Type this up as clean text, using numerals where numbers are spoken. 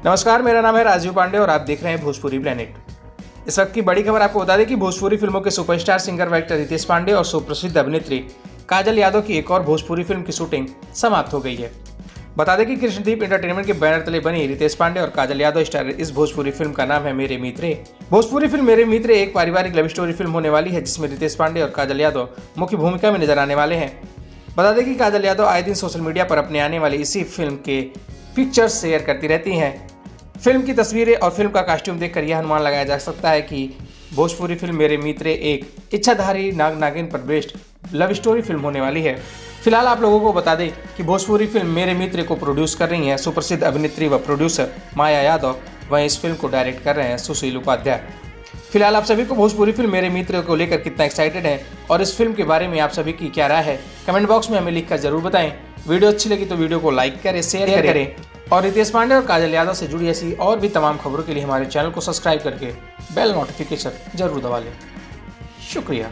नमस्कार, मेरा नाम है राजीव पांडे और आप देख रहे हैं भोजपुरी प्लेनेट। इस वक्त की बड़ी खबर आपको बता दें कि भोजपुरी फिल्मों के सुपरस्टार सिंगर व एक्टर रितेश पांडे और सुप्रसिद्ध अभिनेत्री काजल यादव की एक और भोजपुरी फिल्म की शूटिंग समाप्त हो गई है। बता दें कि कृष्णदीप एंटरटेनमेंट के बैनर तले बनी रितेश पांडे और काजल यादव स्टार इस भोजपुरी फिल्म का नाम है मेरे मित्रे। भोजपुरी फिल्म मेरे मित्रे एक पारिवारिक लव स्टोरी फिल्म होने वाली है, जिसमें रितेश पांडे और काजल यादव मुख्य भूमिका में नजर आने वाले हैं। बता दें कि काजल यादव आए दिन सोशल मीडिया पर अपने आने वाली इसी फिल्म के पिक्चर्स शेयर करती रहती हैं। फिल्म की तस्वीरें और फिल्म का कॉस्ट्यूम देखकर यह अनुमान लगाया जा सकता है कि भोजपुरी फिल्म मेरे मित्रे एक इच्छाधारी नाग नागिन पर बेस्ड लव स्टोरी फिल्म होने वाली है। फिलहाल आप लोगों को बता दें कि भोजपुरी फिल्म मेरे मित्रे को प्रोड्यूस कर रही हैं सुप्रसिद्ध अभिनेत्री व प्रोड्यूसर माया यादव। वहीं इस फिल्म को डायरेक्ट कर रहे हैं सुशील उपाध्याय। फिलहाल आप सभी को भोजपुरी फिल्म मेरे मित्र को लेकर कितना एक्साइटेड है और इस फिल्म के बारे में आप सभी की क्या राय है, कमेंट बॉक्स में हमें लिखकर जरूर बताएं। वीडियो अच्छी लगी तो वीडियो को लाइक करें, शेयर करें और रितेश पांडे और काजल यादव से जुड़ी ऐसी और भी तमाम खबरों के लिए हमारे चैनल को सब्सक्राइब करके बेल नोटिफिकेशन जरूर दबा लें। शुक्रिया।